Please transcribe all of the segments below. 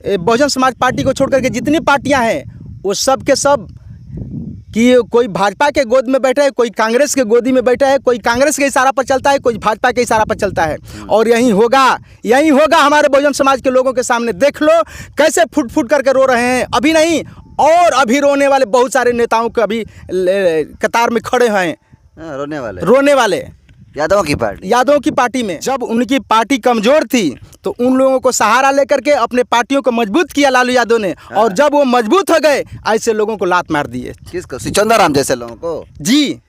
Bahujan Samaj party को छोड़ करके जितनी पार्टियां हैं वो सब के सब कि कोई भाजपा के गोद में बैठा है, कोई कांग्रेस के गोदी में बैठा है, कोई कांग्रेस के इशारा पर चलता है, कोई भाजपा के इशारा पर चलता है। और यही होगा हमारे बहुजन समाज के लोगों के सामने। देख लो कैसे फुट फुट करके रो रहे हैं। अभी नहीं और अभी रोने वाले बहुत सारे नेताओं के अभी कतार में खड़े हैं। रोने वाले यादवों की पार्टी में जब उनकी पार्टी कमजोर थी तो उन लोगों को सहारा लेकर के अपने पार्टियों को मजबूत किया लालू यादव ने। और जब वो मजबूत हो गए ऐसे लोगों को लात मार दिए। किसको? सिचंदर जैसे लोगों को। जी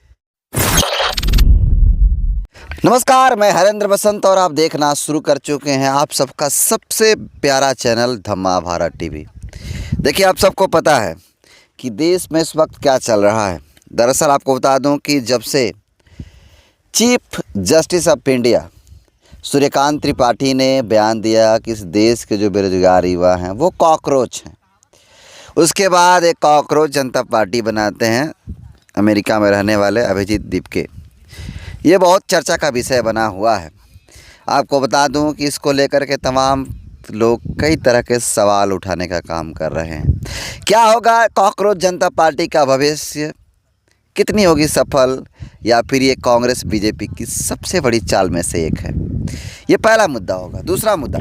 नमस्कार, मैं हरेंद्र बसंत और आप देखना शुरू कर चुके हैं आप सबका सबसे प्यारा चैनल धम्मा भारत टीवी। देखिए, आप सबको पता है कि देश में इस वक्त क्या चल रहा है। दरअसल आपको बता दूं कि जब से chief justice of India Suryakant Tripathi ने बयान दिया कि इस देश के जो बेरोजगार युवा हैं वो कॉकरोच हैं, उसके बाद एक कॉकरोच जनता पार्टी बनाते हैं अमेरिका में रहने वाले अभिजीत दीपके। ये बहुत चर्चा का विषय बना हुआ है। आपको बता दूं कि इसको लेकर के तमाम लोग कई तरह के सवाल उठाने का काम कर रहे हैं। क्या होगा कॉकरोच जनता पार्टी का भविष्य, कितनी होगी सफल, या फिर ये कांग्रेस बीजेपी की सबसे बड़ी चाल में से एक है? ये पहला मुद्दा होगा। दूसरा मुद्दा,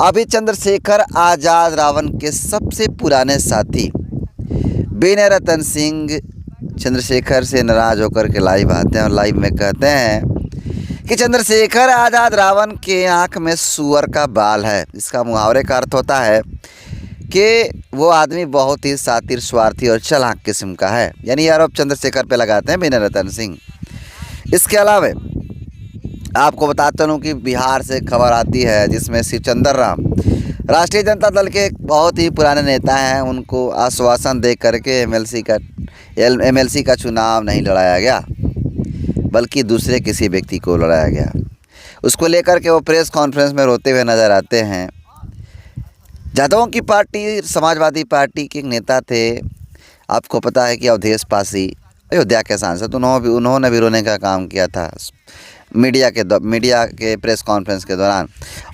अभी चंद्रशेखर आज़ाद रावण के सबसे पुराने साथी विनय रतन सिंह चंद्रशेखर से नाराज़ होकर के लाइव आते हैं और लाइव में कहते हैं कि चंद्रशेखर आज़ाद रावण के आँख में सुअर का बाल है। इसका मुहावरे का अर्थ होता है कि वो आदमी बहुत ही सातिर, स्वार्थी और चालाक किस्म का है। यानी आरोप चंद्रशेखर पे लगाते हैं विनय रतन सिंह। इसके अलावा आपको बताता हूँ कि बिहार से खबर आती है जिसमें शिवचंद्र राम राष्ट्रीय जनता दल के बहुत ही पुराने नेता हैं, उनको आश्वासन दे करके एमएलसी का चुनाव नहीं लड़ाया गया बल्कि दूसरे किसी व्यक्ति को लड़ाया गया। उसको लेकर के वो प्रेस कॉन्फ्रेंस में रोते हुए नज़र आते हैं। यादवों की पार्टी समाजवादी पार्टी के एक नेता थे, आपको पता है कि अवधेश पासी अयोध्या के सांसद, उन्होंने भी रोने का काम किया था मीडिया के प्रेस कॉन्फ्रेंस के दौरान।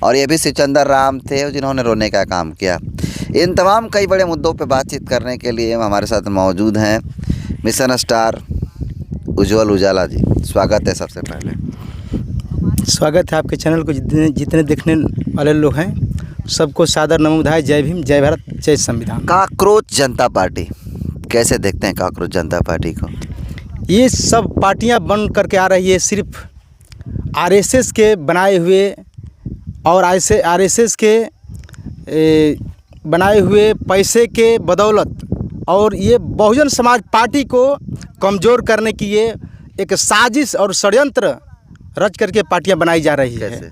और ये भी शिवचंद्र राम थे जिन्होंने रोने का काम किया। इन तमाम कई बड़े मुद्दों पर बातचीत करने के लिए हमारे साथ मौजूद हैं मिशन स्टार उज्जवल उजाला जी। स्वागत है। सबसे पहले स्वागत है आपके चैनल को जितने देखने वाले लोग हैं सबको सादर नमो बधाई। जय भीम, जय भारत, जय संविधान। कॉकरोच जनता पार्टी कैसे देखते हैं कॉकरोच जनता पार्टी को? ये सब पार्टियां बन करके आ रही है सिर्फ आरएसएस के बनाए हुए और ऐसे आरएसएस के बनाए हुए पैसे के बदौलत। और ये बहुजन समाज पार्टी को कमज़ोर करने की ये एक साजिश और षड्यंत्र रच करके पार्टियां बनाई जा रही है।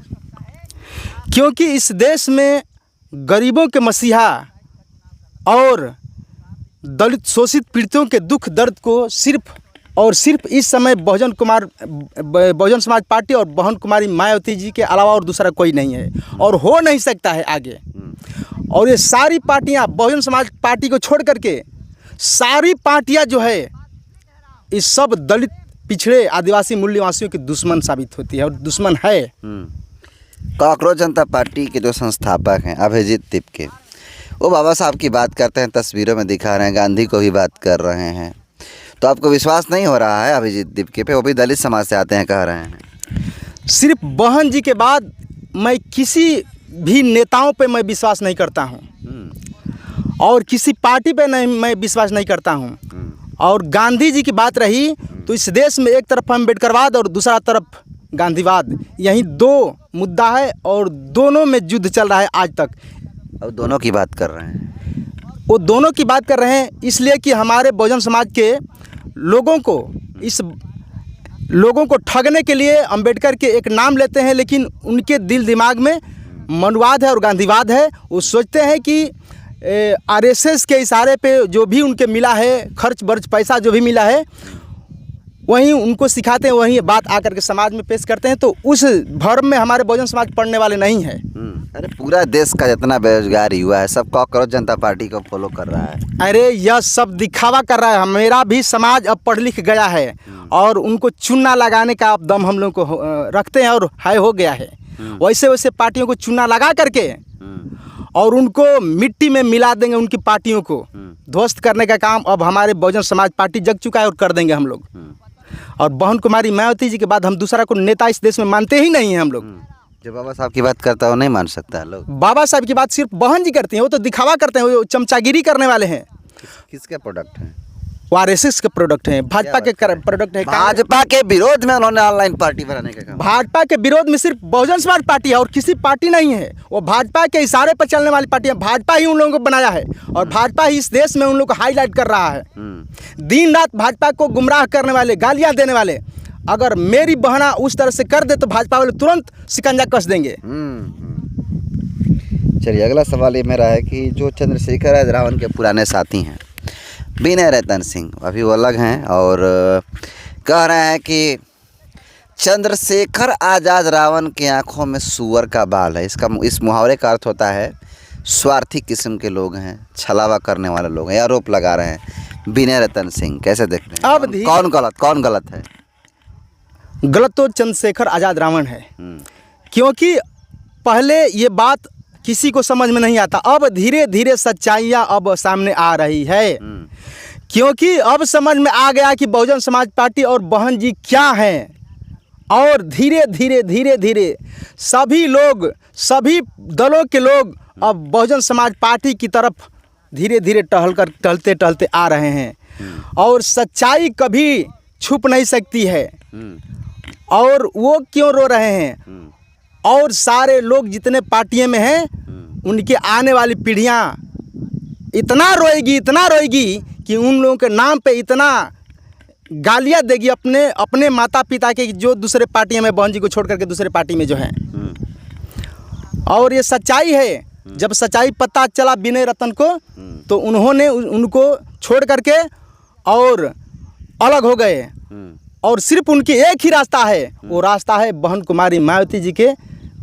क्योंकि इस देश में गरीबों के मसीहा और दलित शोषित पीड़ितों के दुख दर्द को सिर्फ और सिर्फ इस समय बहुजन समाज पार्टी और बहन कुमारी मायावती जी के अलावा और दूसरा कोई नहीं है और हो नहीं सकता है आगे। और ये सारी पार्टियां बहुजन समाज पार्टी को छोड़ करके सारी पार्टियां जो है इस सब दलित, पिछड़े, आदिवासी मूल्यवासियों की दुश्मन साबित होती है और दुश्मन है। कॉकरोच जनता पार्टी के जो संस्थापक हैं अभिजीत दीपके, वो बाबा साहब की बात करते हैं, तस्वीरों में दिखा रहे हैं, गांधी को भी बात कर रहे हैं। तो आपको विश्वास नहीं हो रहा है अभिजीत दीपके पे? वो भी दलित समाज से आते हैं, कह रहे हैं। सिर्फ बहन जी के बाद मैं किसी भी नेताओं पे मैं विश्वास नहीं करता हूँ और किसी पार्टी पे नहीं मैं विश्वास नहीं करता हूँ। और गांधी जी की बात रही तो इस देश में एक तरफ अम्बेडकरवाद और दूसरा तरफ गांधीवाद, यही दो मुद्दा है और दोनों में युद्ध चल रहा है आज तक। और दोनों की बात कर रहे हैं, वो दोनों की बात कर रहे हैं इसलिए कि हमारे बहुजन समाज के लोगों को ठगने के लिए अंबेडकर के एक नाम लेते हैं, लेकिन उनके दिल दिमाग में मनुवाद है और गांधीवाद है। वो सोचते हैं कि आरएसएस के इशारे पे जो भी उनके मिला है, खर्च बर्च पैसा जो भी मिला है, वहीं उनको सिखाते हैं, वहीं बात आकर के समाज में पेश करते हैं। तो उस भर्म में हमारे बहुजन समाज पढ़ने वाले नहीं है। अरे पूरा देश का जितना बेरोजगार युवा है सब कॉकरोच जनता पार्टी को फॉलो कर रहा है। अरे यह सब दिखावा कर रहा है। मेरा भी समाज अब पढ़ लिख गया है और उनको चूना लगाने का अब दम हम लोग को रखते हैं और हो गया है। वैसे वैसे पार्टियों को चूना लगा करके और उनको मिट्टी में मिला देंगे, उनकी पार्टियों को ध्वस्त करने का काम अब हमारे बहुजन समाज पार्टी जग चुका है और कर देंगे हम लोग। और बहन कुमारी मायावती जी के बाद हम दूसरा को नेता इस देश में मानते ही नहीं हैं हम लोग। जो बाबा साहब की बात करता है वो नहीं मान सकता है लोग। बाबा साहब की बात सिर्फ बहन जी करती हैं, वो तो दिखावा करते हैं, वो चमचागिरी करने वाले हैं। किसके प्रोडक्ट हैं? वो आरएसएस के प्रोडक्ट हैं, भाजपा के प्रोडक्ट है। भाजपा के विरोध में उन्होंने ऑनलाइन पार्टी बनाने का काम। भाजपा के विरोध में सिर्फ बहुजन समाज पार्टी है और किसी पार्टी नहीं है। वो भाजपा के इशारे पर चलने वाली पार्टी है। भाजपा ही उन लोगों को बनाया है और भाजपा ही इस देश में उन लोगों को हाईलाइट कर रहा है। दिन रात भाजपा को गुमराह करने वाले, गालियां देने वाले, अगर मेरी बहना उस तरह से कर दे तो भाजपा वाले तुरंत शिकंजा कस देंगे। चलिए, अगला सवाल ये मेरा है कि जो चंद्रशेखर आजाद रावण के पुराने साथी हैं विनय रतन सिंह, अभी वो अलग हैं और कह रहे हैं कि चंद्रशेखर आजाद रावण की आंखों में सुअर का बाल है। इस मुहावरे का अर्थ होता है स्वार्थी किस्म के लोग हैं, छलावा करने वाले लोग हैं, आरोप लगा रहे हैं विनय रतन सिंह। कैसे देख रहे हैं? अब कौन गलत है? गलत तो चंद्रशेखर आजाद रावण है, क्योंकि पहले ये बात किसी को समझ में नहीं आता। अब धीरे धीरे सच्चाइयाँ अब सामने आ रही है, क्योंकि अब समझ में आ गया कि बहुजन समाज पार्टी और बहन जी क्या हैं। और धीरे धीरे सभी लोग, सभी दलों के लोग अब बहुजन समाज पार्टी की तरफ धीरे धीरे टहलते आ रहे हैं। और सच्चाई कभी छुप नहीं सकती है। और वो क्यों रो रहे हैं? और सारे लोग जितने पार्टियों में हैं उनके आने वाली पीढ़ियां इतना रोएगी कि उन लोगों के नाम पे इतना गालियां देगी अपने माता पिता के, जो दूसरे पार्टियों में बहन जी को छोड़ करके दूसरे पार्टी में जो हैं। और ये सच्चाई है। जब सच्चाई पता चला विनय रतन को तो उन्होंने उनको छोड़ करके और अलग हो गए। और सिर्फ उनकी एक ही रास्ता है, वो रास्ता है बहन कुमारी मायावती जी के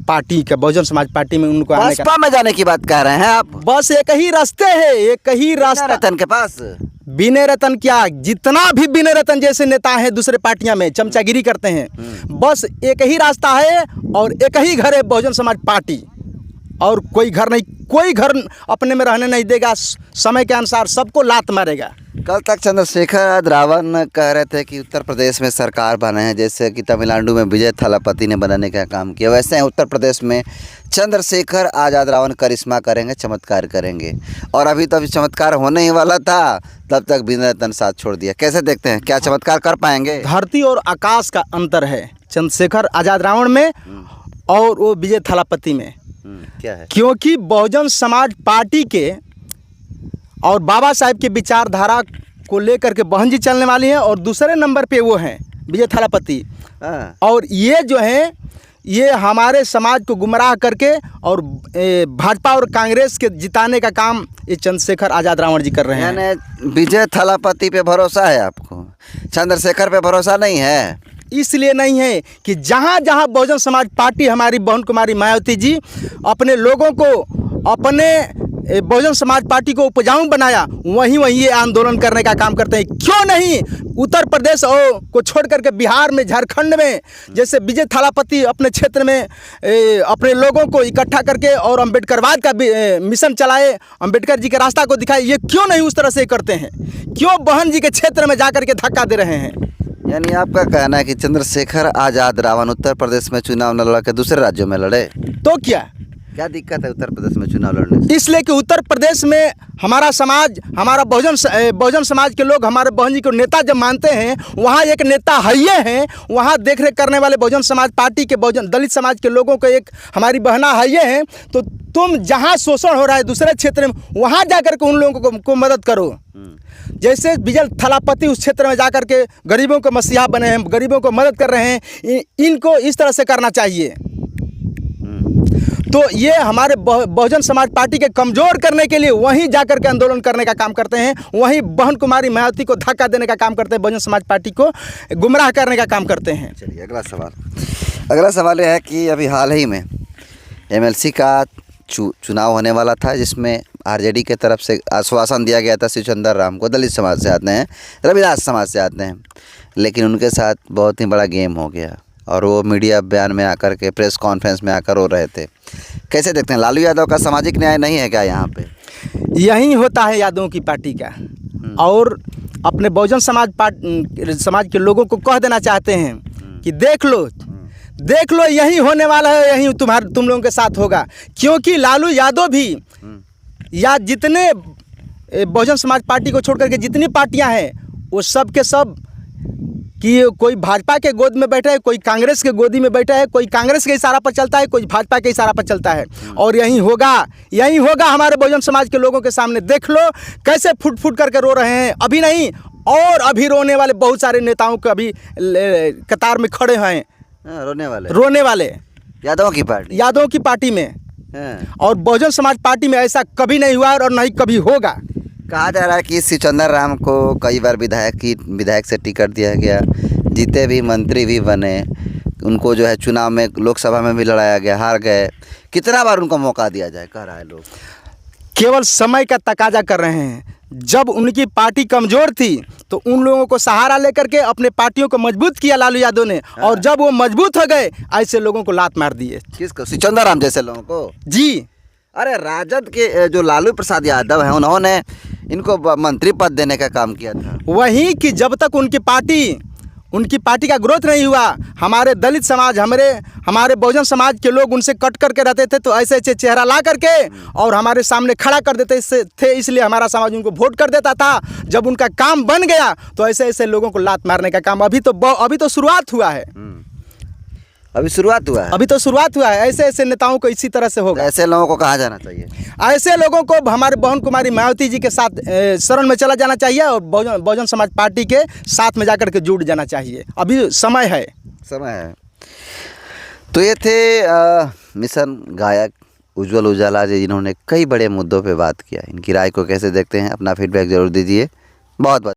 पार्टी का, बहुजन समाज पार्टी में उनको आने का। भाजपा में जाने की बात कर रहे हैं आप? बस एक ही रास्ते है, एक ही रास्ता रतन के पास। विनय रतन क्या, जितना भी विनय रतन जैसे नेता हैं दूसरे पार्टियां में चमचागिरी करते हैं, बस एक ही रास्ता है और एक ही घर है बहुजन समाज पार्टी। और कोई घर नहीं, कोई घर अपने में रहने नहीं देगा। समय के अनुसार सबको लात मारेगा। कल तक चंद्रशेखर रावण कह रहे थे कि उत्तर प्रदेश में सरकार बने हैं, जैसे कि तमिलनाडु में विजय थालापति ने बनाने का काम किया, वैसे ही उत्तर प्रदेश में चंद्रशेखर आजाद रावण करिश्मा करेंगे, चमत्कार करेंगे। और अभी तो चमत्कार होने ही वाला था, तब तक विनय रतन साथ छोड़ दिया। कैसे देखते हैं, क्या चमत्कार कर पाएंगे? धरती और आकाश का अंतर है चंद्रशेखर आजाद रावण में और वो विजय थालापति में। क्या है? क्योंकि बहुजन समाज पार्टी के और बाबा साहेब के विचारधारा को लेकर के बहन जी चलने वाली हैं और दूसरे नंबर पे वो हैं विजय थालापति। और ये जो हैं ये हमारे समाज को गुमराह करके और भाजपा और कांग्रेस के जिताने का काम ये चंद्रशेखर आजाद रावण जी कर रहे हैं। यानी विजय थालापति पे भरोसा है आपको, चंद्रशेखर पे भरोसा नहीं है? इसलिए नहीं है कि जहाँ जहाँ बहुजन समाज पार्टी हमारी बहन कुमारी मायावती जी अपने लोगों को, अपने बहुजन समाज पार्टी को उपजाऊ बनाया, वहीं ये आंदोलन करने का काम करते हैं। क्यों नहीं उत्तर प्रदेश को छोड़ करके बिहार में, झारखंड में, जैसे विजय थालापति अपने क्षेत्र में अपने लोगों को इकट्ठा करके और अम्बेडकरवाद का मिशन चलाए, अम्बेडकर जी के रास्ता को दिखाए, ये क्यों नहीं उस तरह से करते हैं? क्यों बहन जी के क्षेत्र में जा करके धक्का दे रहे हैं? यानी आपका कहना है कि चंद्रशेखर आजाद रावण उत्तर प्रदेश में चुनाव न लड़ के दूसरे राज्यों में लड़े, तो क्या दिक्कत है उत्तर प्रदेश में चुनाव लड़ने से? इसलिए कि उत्तर प्रदेश में हमारा समाज, हमारा बहुजन समाज के लोग हमारे बहन जी को नेता जब मानते हैं, वहाँ एक नेता हइये हैं, वहाँ देख रेख करने वाले बहुजन समाज पार्टी के दलित समाज के लोगों को एक हमारी बहना हइये हैं। तो तुम जहाँ शोषण हो रहा है दूसरे क्षेत्र में, वहाँ जाकर के उन लोगों को मदद करो। जैसे विजय थालापति उस क्षेत्र में जाकर के गरीबों को मसीहा बने हैं, गरीबों को मदद कर रहे हैं, इनको इस तरह से करना चाहिए। तो ये हमारे बहुजन समाज पार्टी के कमज़ोर करने के लिए वहीं जाकर के आंदोलन करने का काम करते हैं, वहीं बहन कुमारी मायावती को धक्का देने का काम करते हैं, बहुजन समाज पार्टी को गुमराह करने का काम करते हैं। चलिए अगला सवाल यह है कि अभी हाल ही में एमएलसी का चुनाव होने वाला था, जिसमें आरजेडी के तरफ से आश्वासन दिया गया था शिवचंद्र राम को, दलित समाज से आते हैं, रविदास समाज से आते हैं, लेकिन उनके साथ बहुत ही बड़ा गेम हो गया और वो मीडिया बयान में आकर के प्रेस कॉन्फ्रेंस में आकर रो रहे थे। कैसे देखते हैं, लालू यादव का सामाजिक न्याय नहीं है क्या यहाँ पे? यही होता है यादवों की पार्टी का। और अपने बहुजन समाज के लोगों को कह देना चाहते हैं कि देख लो यही होने वाला है, यही तुम लोगों के साथ होगा। क्योंकि लालू यादव भी या जितने बहुजन समाज पार्टी को छोड़ करके जितनी पार्टियां हैं वो सब के सब कि कोई भाजपा के गोद में बैठा है, कोई कांग्रेस के गोदी में बैठा है, कोई कांग्रेस के इशारा पर चलता है, कोई भाजपा के इशारा पर चलता है। और यही होगा हमारे बहुजन समाज के लोगों के सामने। देख लो कैसे फुट फुट करके रो रहे हैं। अभी नहीं और अभी रोने वाले बहुत सारे नेताओं को अभी कतार में खड़े हैं। रोने वाले यादवों की पार्टी में। और बहुजन समाज पार्टी में ऐसा कभी नहीं हुआ और नहीं कभी होगा। कहा जा रहा है कि शिवचंद्र राम को कई बार विधायक से टिकट दिया गया, जीते भी, मंत्री भी बने, उनको जो है चुनाव में लोकसभा में भी लड़ाया गया, हार गए। कितना बार उनको मौका दिया जाए, कह रहा है लोग। केवल समय का तकाजा कर रहे हैं। जब उनकी पार्टी कमज़ोर थी तो उन लोगों को सहारा लेकर के अपने पार्टियों को मजबूत किया लालू यादव ने। और जब वो मजबूत हो गए ऐसे लोगों को लात मार दिए। किसको? शिवचंद्र राम जैसे लोगों को? जी। अरे राजद के जो लालू प्रसाद यादव हैं उन्होंने इनको मंत्री पद देने का काम किया था। वही कि जब तक उनकी पार्टी का ग्रोथ नहीं हुआ, हमारे दलित समाज, हमारे बहुजन समाज के लोग उनसे कट करके रहते थे, तो ऐसे ऐसे चेहरा ला करके और हमारे सामने खड़ा कर देते थे। इसलिए हमारा समाज उनको वोट कर देता था। जब उनका काम बन गया तो ऐसे ऐसे लोगों को लात मारने का काम अभी तो शुरुआत हुआ है। अभी तो शुरुआत हुआ है। ऐसे ऐसे नेताओं को इसी तरह से होगा। ऐसे लोगों को कहाँ जाना चाहिए? ऐसे लोगों को हमारे बहन कुमारी मायावती जी के साथ शरण में चला जाना चाहिए और बहुजन समाज पार्टी के साथ में जाकर के जुड़ जाना चाहिए। अभी समय है। तो ये थे मिशन गायक उज्जवल उजाला जी, जिन्होंने कई बड़े मुद्दों पे बात किया। इनकी राय को कैसे देखते हैं, अपना फीडबैक जरूर दीजिए। बहुत बहुत